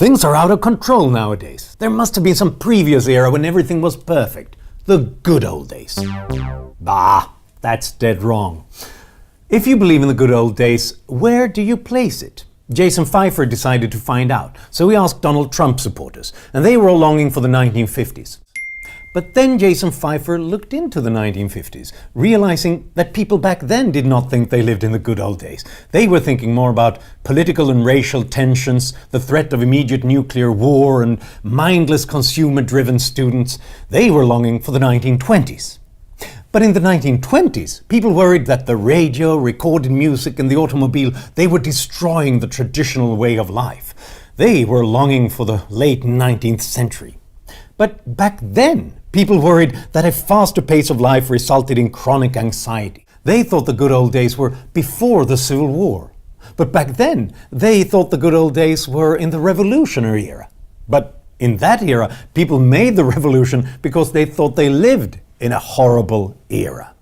Things are out of control nowadays. There must have been some previous era when everything was perfect. The good old days. Bah, that's dead wrong. If you believe in the good old days, where do you place it? Jason Pfeiffer decided to find out, so he asked Donald Trump supporters, and they were all longing for the 1950s. But then Jason Pfeiffer looked into the 1950s, realizing that people back then did not think they lived in the good old days. They were thinking more about political and racial tensions, the threat of immediate nuclear war, and mindless consumer-driven students. They were longing for the 1920s. But in the 1920s, people worried that the radio, recorded music, and the automobile, they were destroying the traditional way of life. They were longing for the late 19th century. But back then, people worried that a faster pace of life resulted in chronic anxiety. They thought the good old days were before the Civil War. But back then, they thought the good old days were in the Revolutionary era. But in that era, people made the revolution because they thought they lived in a horrible era.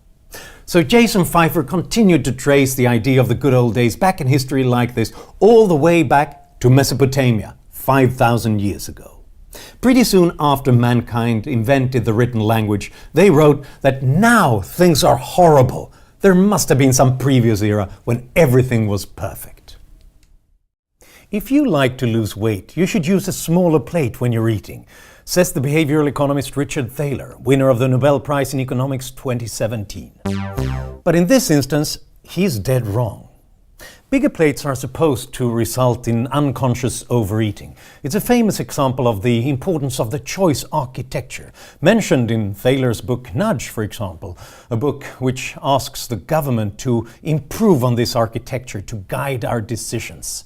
So Jason Pfeiffer continued to trace the idea of the good old days back in history like this, all the way back to Mesopotamia, 5,000 years ago. Pretty soon after mankind invented the written language, they wrote that now things are horrible. There must have been some previous era when everything was perfect. If you like to lose weight, you should use a smaller plate when you're eating, says the behavioral economist Richard Thaler, winner of the Nobel Prize in Economics 2017. But in this instance, he's dead wrong. Bigger plates are supposed to result in unconscious overeating. It's a famous example of the importance of the choice architecture, mentioned in Thaler's book Nudge, for example, a book which asks the government to improve on this architecture to guide our decisions.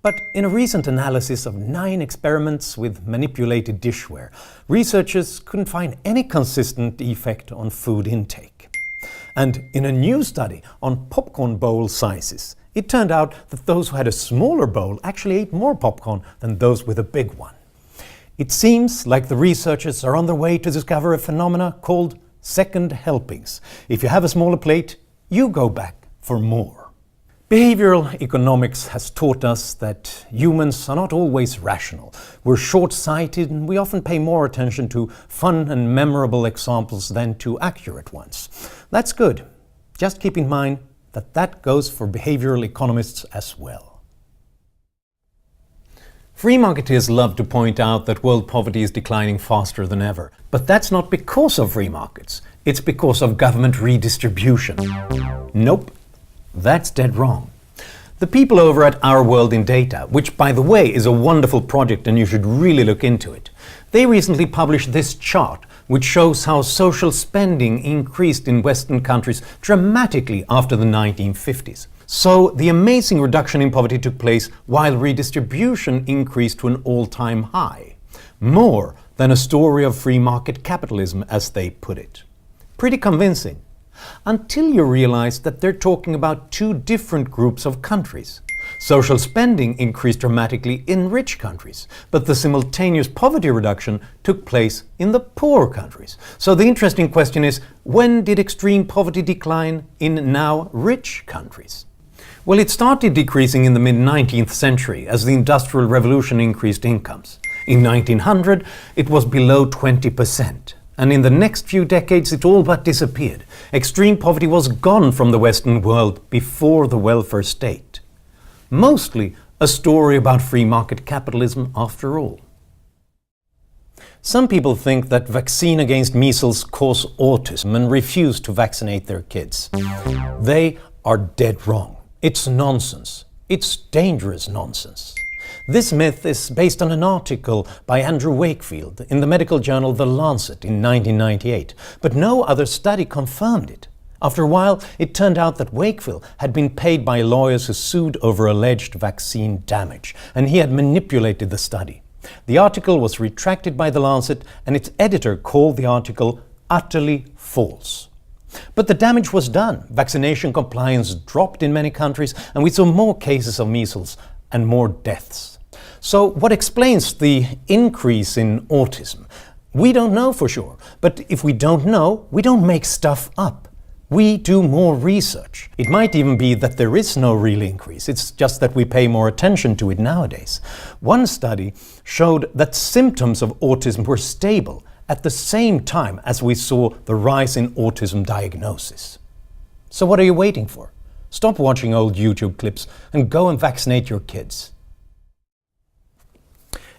But in a recent analysis of 9 experiments with manipulated dishware, researchers couldn't find any consistent effect on food intake. And in a new study on popcorn bowl sizes, it turned out that those who had a smaller bowl actually ate more popcorn than those with a big one. It seems like the researchers are on their way to discover a phenomena called second helpings. If you have a smaller plate, you go back for more. Behavioral economics has taught us that humans are not always rational. We're short-sighted and we often pay more attention to fun and memorable examples than to accurate ones. That's good. Just keep in mind that goes for behavioral economists as well. Free marketeers love to point out that world poverty is declining faster than ever. But that's not because of free markets. It's because of government redistribution. Nope. That's dead wrong. The people over at Our World in Data, which by the way is a wonderful project and you should really look into it, they recently published this chart which shows how social spending increased in Western countries dramatically after the 1950s. So the amazing reduction in poverty took place while redistribution increased to an all-time high. More than a story of free market capitalism, as they put it. Pretty convincing. Until you realize that they're talking about 2 different groups of countries. Social spending increased dramatically in rich countries, but the simultaneous poverty reduction took place in the poor countries. So the interesting question is, when did extreme poverty decline in now rich countries? Well, it started decreasing in the mid-19th century as the Industrial Revolution increased incomes. In 1900, it was below 20%. And in the next few decades it all but disappeared. Extreme poverty was gone from the Western world before the welfare state. Mostly a story about free market capitalism after all. Some people think that vaccine against measles cause autism and refuse to vaccinate their kids. They are dead wrong. It's nonsense. It's dangerous nonsense. This myth is based on an article by Andrew Wakefield in the medical journal The Lancet in 1998, but no other study confirmed it. After a while, it turned out that Wakefield had been paid by lawyers who sued over alleged vaccine damage, and he had manipulated the study. The article was retracted by The Lancet, and its editor called the article utterly false. But the damage was done. Vaccination compliance dropped in many countries, and we saw more cases of measles and more deaths. So what explains the increase in autism? We don't know for sure, but if we don't know, we don't make stuff up. We do more research. It might even be that there is no real increase. It's just that we pay more attention to it nowadays. One study showed that symptoms of autism were stable at the same time as we saw the rise in autism diagnosis. So what are you waiting for? Stop watching old YouTube clips and go and vaccinate your kids.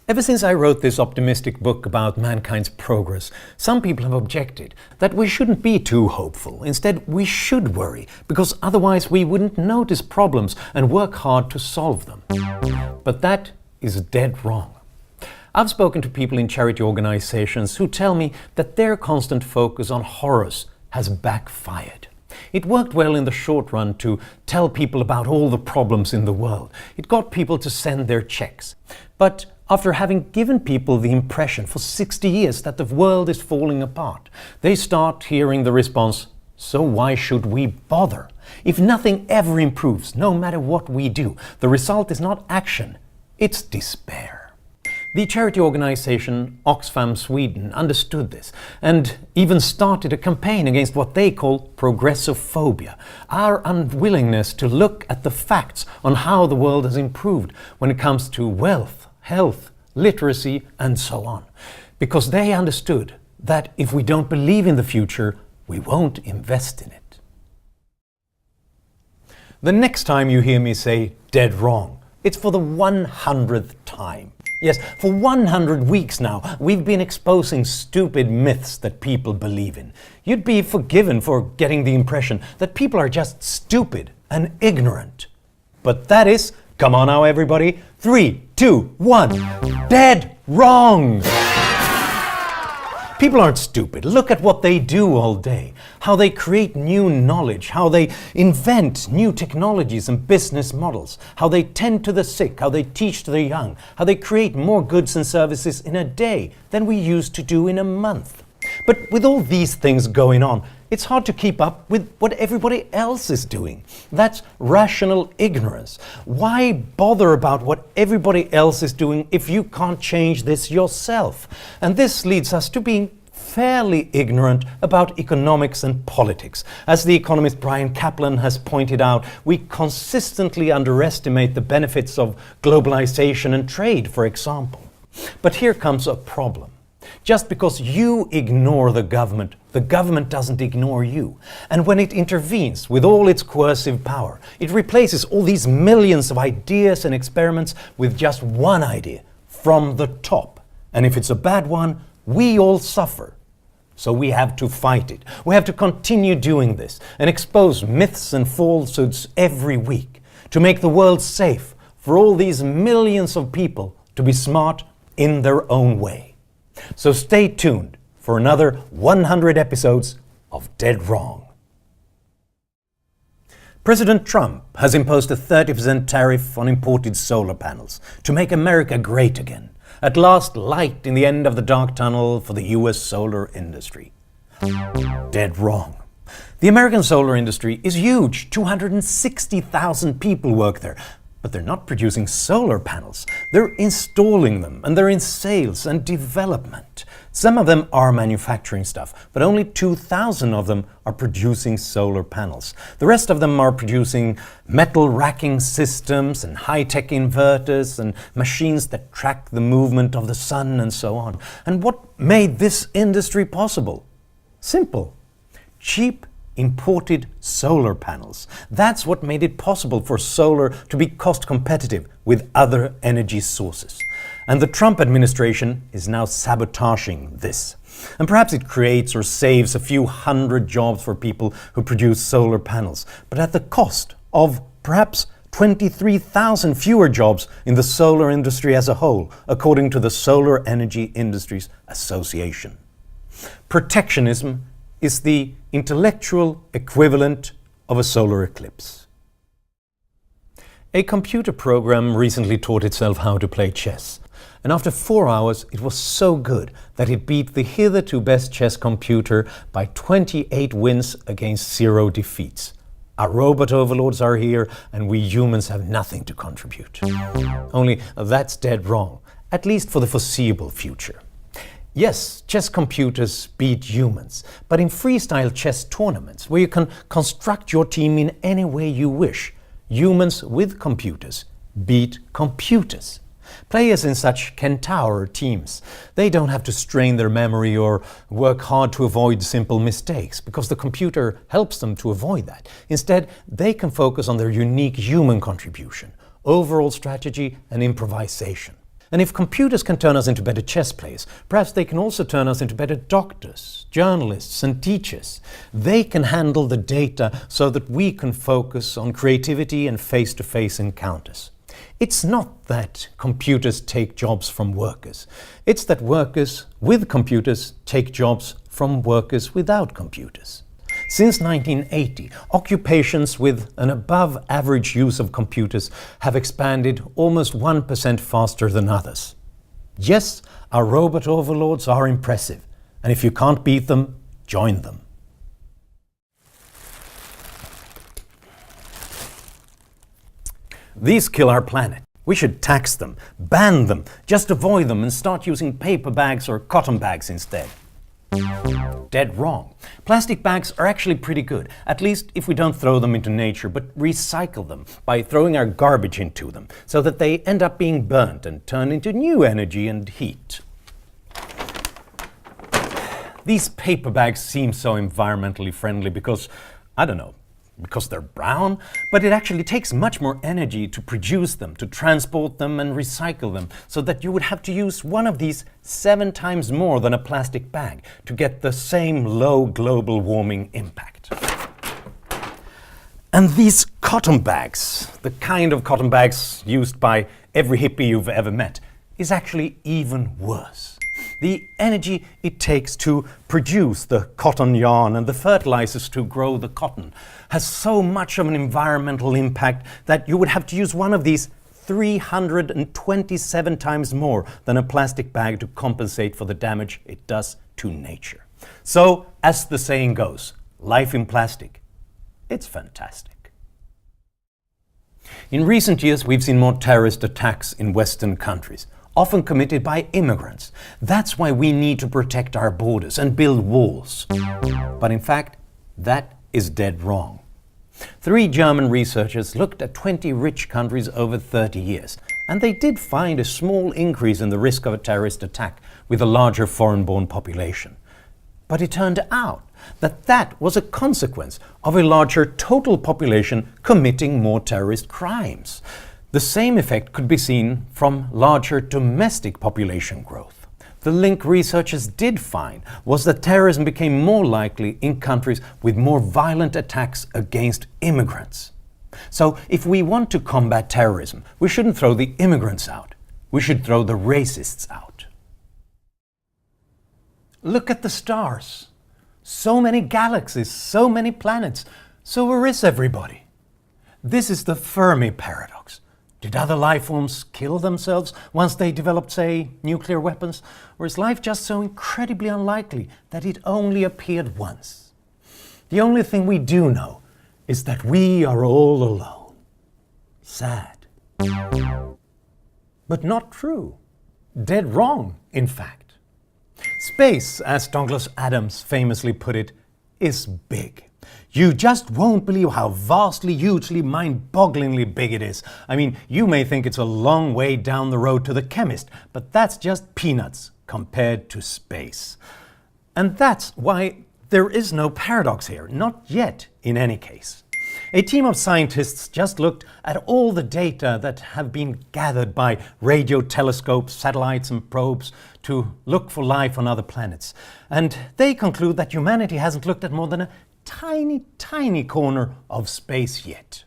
Ever since I wrote this optimistic book about mankind's progress, some people have objected that we shouldn't be too hopeful. Instead, we should worry, because otherwise we wouldn't notice problems and work hard to solve them. But that is dead wrong. I've spoken to people in charity organizations who tell me that their constant focus on horrors has backfired. It worked well in the short run to tell people about all the problems in the world. It got people to send their checks. But after having given people the impression for 60 years that the world is falling apart, they start hearing the response, so why should we bother? If nothing ever improves, no matter what we do, the result is not action, it's despair. The charity organization Oxfam Sweden understood this and even started a campaign against what they call progressophobia, our unwillingness to look at the facts on how the world has improved when it comes to wealth, health, literacy, and so on. Because they understood that if we don't believe in the future, we won't invest in it. The next time you hear me say dead wrong, it's for the 100th time. Yes, for 100 weeks now, we've been exposing stupid myths that people believe in. You'd be forgiven for getting the impression that people are just stupid and ignorant. But that is, come on now everybody, 3, 2, 1, dead wrong! People aren't stupid. Look at what they do all day. How they create new knowledge, how they invent new technologies and business models, how they tend to the sick, how they teach to the young, how they create more goods and services in a day than we used to do in a month. But with all these things going on, it's hard to keep up with what everybody else is doing. That's rational ignorance. Why bother about what everybody else is doing if you can't change this yourself? And this leads us to being fairly ignorant about economics and politics. As the economist Brian Kaplan has pointed out, we consistently underestimate the benefits of globalization and trade, for example. But here comes a problem. Just because you ignore the government doesn't ignore you. And when it intervenes with all its coercive power, it replaces all these millions of ideas and experiments with just one idea from the top. And if it's a bad one, we all suffer. So we have to fight it. We have to continue doing this and expose myths and falsehoods every week to make the world safe for all these millions of people to be smart in their own way. So stay tuned for another 100 episodes of Dead Wrong. President Trump has imposed a 30% tariff on imported solar panels to make America great again. At last, light in the end of the dark tunnel for the US solar industry. Dead wrong. The American solar industry is huge. 260,000 people work there. But they're not producing solar panels. They're installing them, and they're in sales and development. Some of them are manufacturing stuff, but only 2,000 of them are producing solar panels. The rest of them are producing metal racking systems and high-tech inverters and machines that track the movement of the sun and so on. And what made this industry possible? Simple. Cheap imported solar panels. That's what made it possible for solar to be cost competitive with other energy sources. And the Trump administration is now sabotaging this. And perhaps it creates or saves a few hundred jobs for people who produce solar panels, but at the cost of perhaps 23,000 fewer jobs in the solar industry as a whole, according to the Solar Energy Industries Association. Protectionism is the intellectual equivalent of a solar eclipse. A computer program recently taught itself how to play chess, and after 4 hours it was so good that it beat the hitherto best chess computer by 28 wins against 0 defeats. Our robot overlords are here, and we humans have nothing to contribute. Only that's dead wrong, at least for the foreseeable future. Yes, chess computers beat humans, but in freestyle chess tournaments, where you can construct your team in any way you wish, humans with computers beat computers. Players in such Centaur teams, they don't have to strain their memory or work hard to avoid simple mistakes, because the computer helps them to avoid that. Instead, they can focus on their unique human contribution, overall strategy and improvisation. And if computers can turn us into better chess players, perhaps they can also turn us into better doctors, journalists and teachers. They can handle the data so that we can focus on creativity and face-to-face encounters. It's not that computers take jobs from workers. It's that workers with computers take jobs from workers without computers. Since 1980, occupations with an above-average use of computers have expanded almost 1% faster than others. Yes, our robot overlords are impressive, and if you can't beat them, join them. These kill our planet. We should tax them, ban them, just avoid them and start using paper bags or cotton bags instead. Dead wrong. Plastic bags are actually pretty good, at least if we don't throw them into nature, but recycle them by throwing our garbage into them, so that they end up being burnt and turn into new energy and heat. These paper bags seem so environmentally friendly because, I don't know, because they're brown, but it actually takes much more energy to produce them, to transport them and recycle them, so that you would have to use one of these 7 times more than a plastic bag to get the same low global warming impact. And these cotton bags, the kind of cotton bags used by every hippie you've ever met, is actually even worse. The energy it takes to produce the cotton yarn and the fertilizers to grow the cotton has so much of an environmental impact that you would have to use one of these 327 times more than a plastic bag to compensate for the damage it does to nature. So, as the saying goes, life in plastic, it's fantastic. In recent years, we've seen more terrorist attacks in Western countries, often committed by immigrants. That's why we need to protect our borders and build walls. But in fact, that is dead wrong. 3 German researchers looked at 20 rich countries over 30 years, and they did find a small increase in the risk of a terrorist attack with a larger foreign-born population. But it turned out that that was a consequence of a larger total population committing more terrorist crimes. The same effect could be seen from larger domestic population growth. The link researchers did find was that terrorism became more likely in countries with more violent attacks against immigrants. So if we want to combat terrorism, we shouldn't throw the immigrants out. We should throw the racists out. Look at the stars. So many galaxies, so many planets. So where is everybody? This is the Fermi paradox. Did other life forms kill themselves once they developed, say, nuclear weapons? Or is life just so incredibly unlikely that it only appeared once? The only thing we do know is that we are all alone. Sad. But not true. Dead wrong, in fact. Space, as Douglas Adams famously put it, is big. You just won't believe how vastly, hugely, mind-bogglingly big it is. I mean, you may think it's a long way down the road to the chemist, but that's just peanuts compared to space. And that's why there is no paradox here, not yet in any case. A team of scientists just looked at all the data that have been gathered by radio telescopes, satellites and probes to look for life on other planets. And they conclude that humanity hasn't looked at more than a tiny corner of space yet.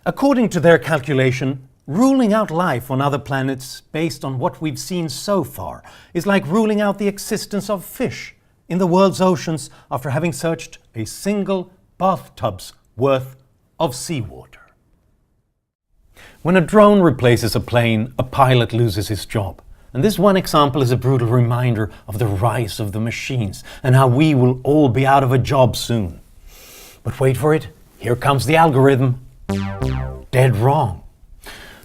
According to their calculation, ruling out life on other planets based on what we've seen so far is like ruling out the existence of fish in the world's oceans after having searched a single bathtub's worth of seawater. When a drone replaces a plane, a pilot loses his job. And this one example is a brutal reminder of the rise of the machines and how we will all be out of a job soon. But wait for it, here comes the algorithm. Dead wrong.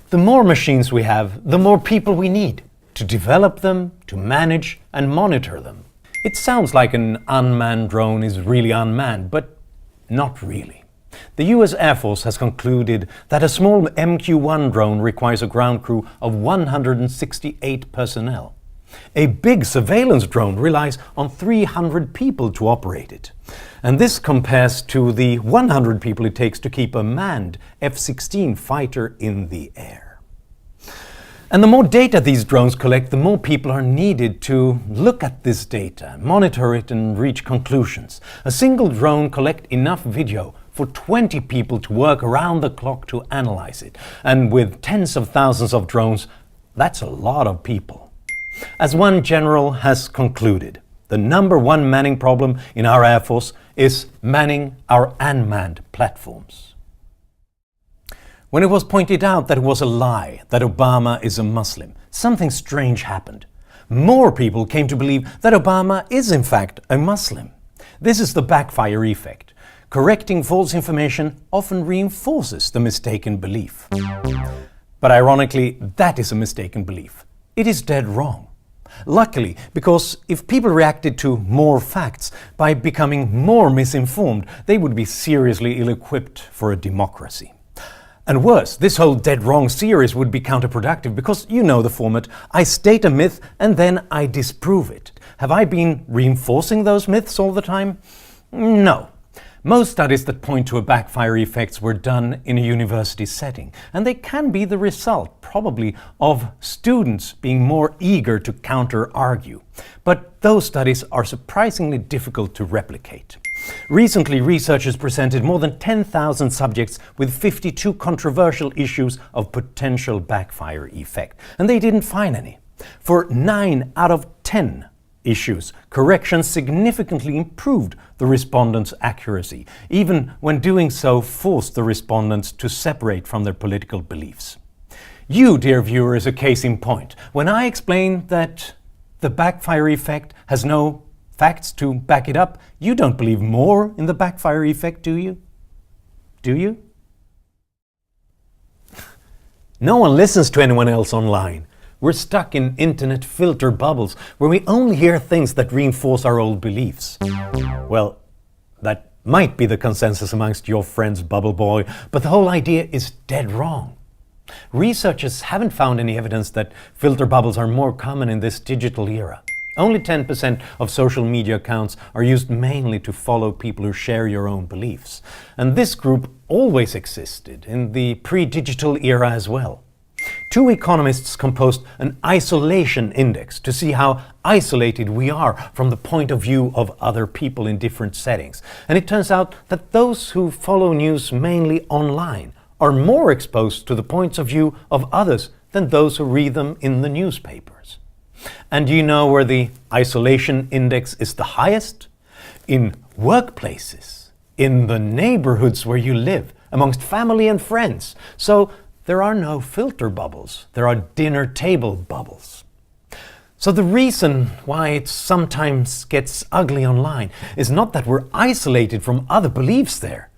The more machines we have, the more people we need. to develop them, to manage and monitor them. It sounds like an unmanned drone is really unmanned, but not really. The US Air Force has concluded that a small MQ-1 drone requires a ground crew of 168 personnel. A big surveillance drone relies on 300 people to operate it. And this compares to the 100 people it takes to keep a manned F-16 fighter in the air. And the more data these drones collect, the more people are needed to look at this data, monitor it and reach conclusions. A single drone collects enough video for 20 people to work around the clock to analyze it. And with tens of thousands of drones, that's a lot of people. As one general has concluded, the number one manning problem in our Air Force is manning our unmanned platforms. When it was pointed out that it was a lie that Obama is a Muslim, something strange happened. More people came to believe that Obama is in fact a Muslim. This is the backfire effect. Correcting false information often reinforces the mistaken belief. But ironically, that is a mistaken belief. It is dead wrong. Luckily, because if people reacted to more facts by becoming more misinformed, they would be seriously ill-equipped for a democracy. And worse, this whole dead wrong series would be counterproductive because you know the format. I state a myth and then I disprove it. Have I been reinforcing those myths all the time? No. Most studies that point to a backfire effects were done in a university setting, and they can be the result, probably, of students being more eager to counter-argue. But those studies are surprisingly difficult to replicate. Recently, researchers presented more than 10,000 subjects with 52 controversial issues of potential backfire effect, and they didn't find any. For 9 out of 10 issues, corrections significantly improved the respondents' accuracy, even when doing so forced the respondents to separate from their political beliefs. You, dear viewer, is a case in point. When I explain that the backfire effect has no facts to back it up, you don't believe more in the backfire effect, do you? Do you? No one listens to anyone else online. We're stuck in internet filter bubbles where we only hear things that reinforce our old beliefs. Well, that might be the consensus amongst your friends, Bubble Boy, but the whole idea is dead wrong. Researchers haven't found any evidence that filter bubbles are more common in this digital era. Only 10% of social media accounts are used mainly to follow people who share your own beliefs. And this group always existed in the pre-digital era as well. 2 economists composed an isolation index to see how isolated we are from the point of view of other people in different settings. And it turns out that those who follow news mainly online are more exposed to the points of view of others than those who read them in the newspapers. And do you know where the isolation index is the highest? In workplaces, in the neighborhoods where you live, amongst family and friends. So there are no filter bubbles, there are dinner table bubbles. So the reason why it sometimes gets ugly online is not that we're isolated from other beliefs there.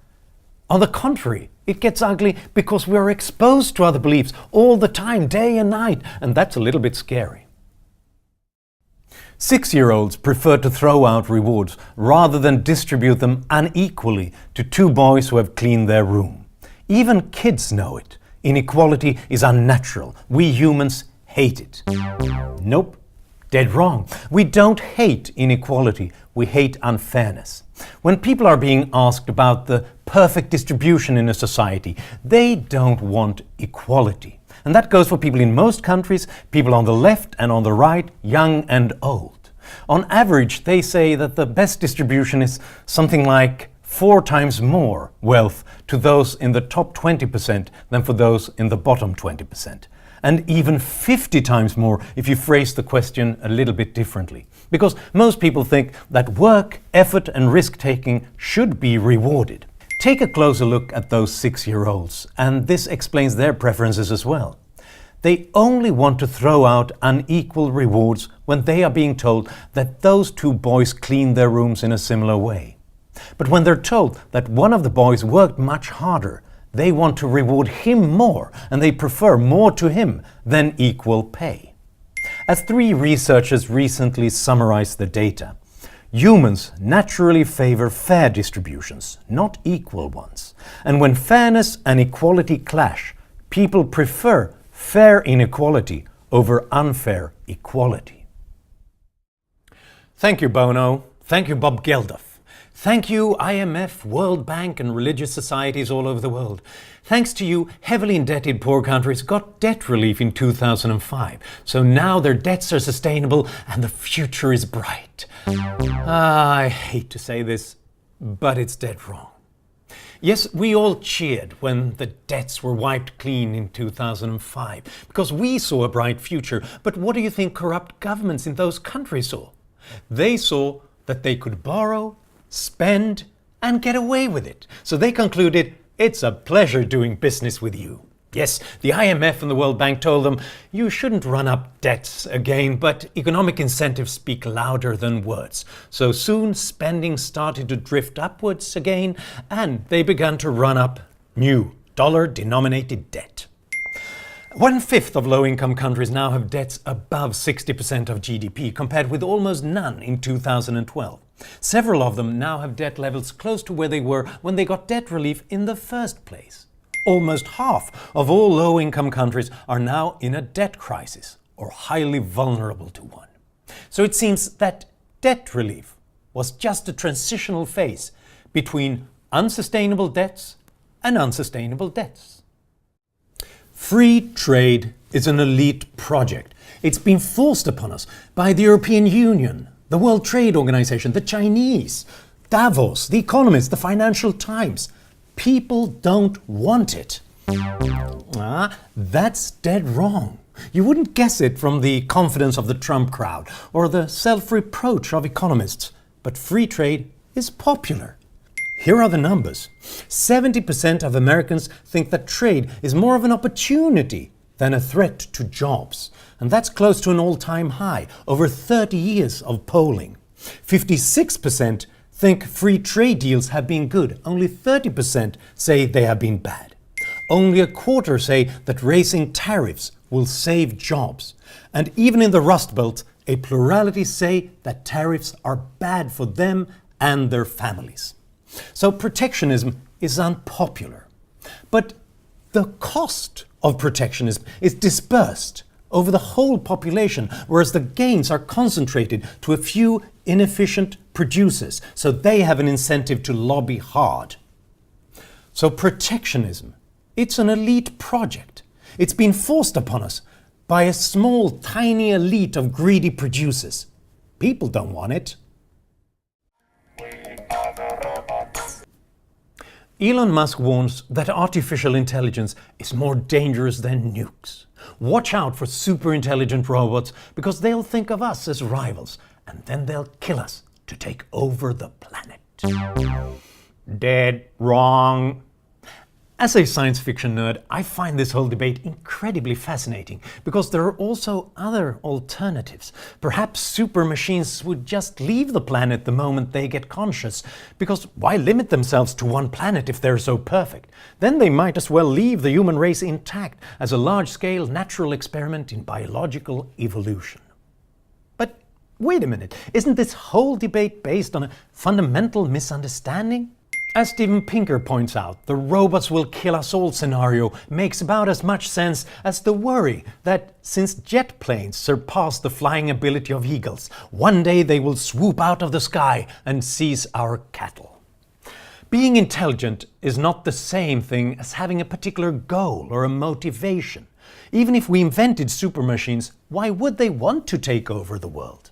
On the contrary, it gets ugly because we're exposed to other beliefs all the time, day and night, and that's a little bit scary. 6-year-olds prefer to throw out rewards rather than distribute them unequally to 2 boys who have cleaned their room. Even kids know it. Inequality is unnatural. We humans hate it. Nope, dead wrong. We don't hate inequality, we hate unfairness. When people are being asked about the perfect distribution in a society, they don't want equality. And that goes for people in most countries, people on the left and on the right, young and old. On average, they say that the best distribution is something like 4 times more wealth to those in the top 20% than for those in the bottom 20%. And even 50 times more if you phrase the question a little bit differently. Because most people think that work, effort and risk-taking should be rewarded. Take a closer look at those 6-year-olds, and this explains their preferences as well. They only want to throw out unequal rewards when they are being told that those 2 boys cleaned their rooms in a similar way. But when they're told that one of the boys worked much harder, they want to reward him more, and they prefer more to him than equal pay. As 3 researchers recently summarized the data, humans naturally favor fair distributions, not equal ones. And when fairness and equality clash, people prefer fair inequality over unfair equality. Thank you, Bono. Thank you, Bob Geldof. Thank you, IMF, World Bank and religious societies all over the world. Thanks to you, heavily indebted poor countries got debt relief in 2005. So now their debts are sustainable and the future is bright. I hate to say this, but it's dead wrong. Yes, we all cheered when the debts were wiped clean in 2005 because we saw a bright future. But what do you think corrupt governments in those countries saw? They saw that they could borrow, spend and get away with it. So they concluded, it's a pleasure doing business with you. Yes, the IMF and the World Bank told them, you shouldn't run up debts again, but economic incentives speak louder than words. So soon spending started to drift upwards again, and they began to run up new dollar-denominated debt. 1/5 of low-income countries now have debts above 60% of GDP, compared with almost none in 2012. Several of them now have debt levels close to where they were when they got debt relief in the first place. Almost half of all low-income countries are now in a debt crisis or highly vulnerable to one. So it seems that debt relief was just a transitional phase between unsustainable debts and unsustainable debts. Free trade is an elite project. It's been forced upon us by the European Union, the World Trade Organization, the Chinese, Davos, The Economist, the Financial Times. People don't want it. That's dead wrong. You wouldn't guess it from the confidence of the Trump crowd or the self-reproach of economists. But free trade is popular. Here are the numbers. 70% of Americans think that trade is more of an opportunity than a threat to jobs. And that's close to an all-time high, over 30 years of polling. 56% think free trade deals have been good. Only 30% say they have been bad. Only a quarter say that raising tariffs will save jobs. And even in the Rust Belt, a plurality say that tariffs are bad for them and their families. So protectionism is unpopular. But the cost of protectionism is dispersed over the whole population, whereas the gains are concentrated to a few inefficient producers, so they have an incentive to lobby hard. So protectionism, it's an elite project. It's been forced upon us by a small, tiny elite of greedy producers. People don't want it. Elon Musk warns that artificial intelligence is more dangerous than nukes. Watch out for super intelligent robots because they'll think of us as rivals and then they'll kill us to take over the planet. Dead wrong. As a science fiction nerd, I find this whole debate incredibly fascinating because there are also other alternatives. Perhaps super machines would just leave the planet the moment they get conscious, because why limit themselves to one planet if they're so perfect? Then they might as well leave the human race intact as a large-scale natural experiment in biological evolution. But wait a minute, isn't this whole debate based on a fundamental misunderstanding? As Steven Pinker points out, the robots will kill us all scenario makes about as much sense as the worry that since jet planes surpass the flying ability of eagles, one day they will swoop out of the sky and seize our cattle. Being intelligent is not the same thing as having a particular goal or a motivation. Even if we invented super machines, why would they want to take over the world?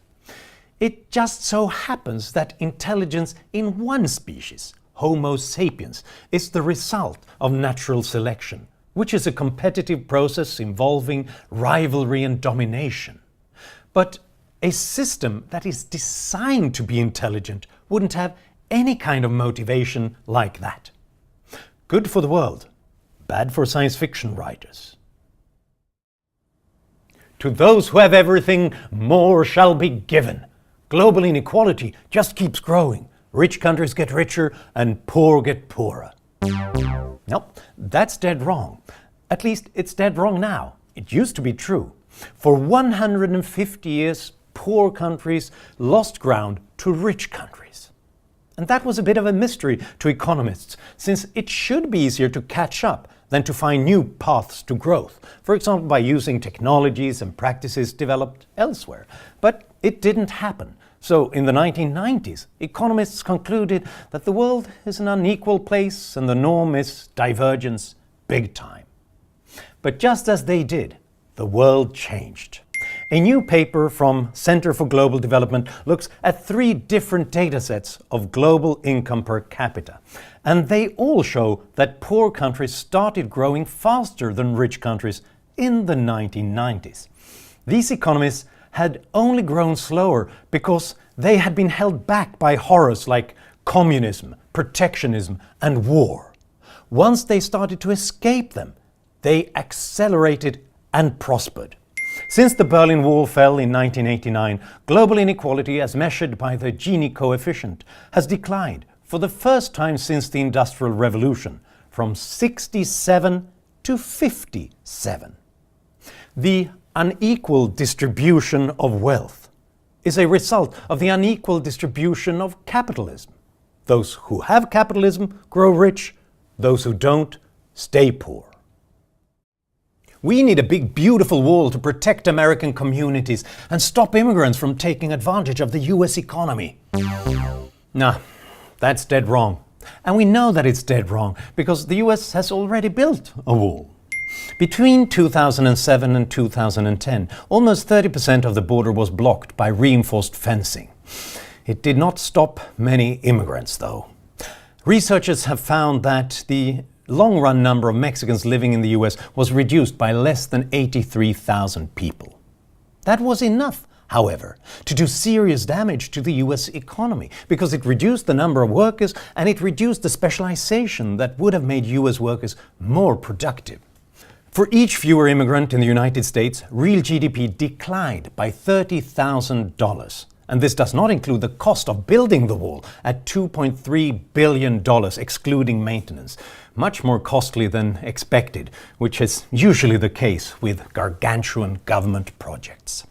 It just so happens that intelligence in one species, Homo sapiens, is the result of natural selection, which is a competitive process involving rivalry and domination. But a system that is designed to be intelligent wouldn't have any kind of motivation like that. Good for the world, bad for science fiction writers. To those who have everything, more shall be given. Global inequality just keeps growing. Rich countries get richer and poor get poorer. Nope, that's dead wrong. At least it's dead wrong now. It used to be true. For 150 years, poor countries lost ground to rich countries. And that was a bit of a mystery to economists, since it should be easier to catch up than to find new paths to growth, for example by using technologies and practices developed elsewhere. But it didn't happen. So in the 1990s, economists concluded that the world is an unequal place and the norm is divergence big time. But just as they did, the world changed. A new paper from Center for Global Development looks at 3 different datasets of global income per capita. And they all show that poor countries started growing faster than rich countries in the 1990s. These economies had only grown slower because they had been held back by horrors like communism, protectionism, and war. Once they started to escape them, they accelerated and prospered. Since the Berlin Wall fell in 1989, global inequality as measured by the Gini coefficient has declined for the first time since the Industrial Revolution, from 67 to 57. The unequal distribution of wealth is a result of the unequal distribution of capitalism. Those who have capitalism grow rich, those who don't stay poor. We need a big, beautiful wall to protect American communities and stop immigrants from taking advantage of the US economy. Nah, that's dead wrong. And we know that it's dead wrong because the US has already built a wall. Between 2007 and 2010, almost 30% of the border was blocked by reinforced fencing. It did not stop many immigrants, though. Researchers have found that the long-run number of Mexicans living in the US was reduced by less than 83,000 people. That was enough, however, to do serious damage to the US economy because it reduced the number of workers and it reduced the specialization that would have made US workers more productive. For each fewer immigrant in the United States, real GDP declined by $30,000. And this does not include the cost of building the wall at $2.3 billion, excluding maintenance. Much more costly than expected, which is usually the case with gargantuan government projects.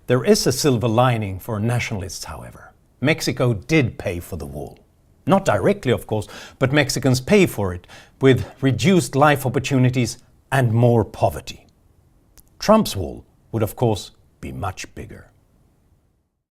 There is a silver lining for nationalists, however. Mexico did pay for the wall. Not directly, of course, but Mexicans pay for it with reduced life opportunities and more poverty. Trump's wall would, of course, be much bigger.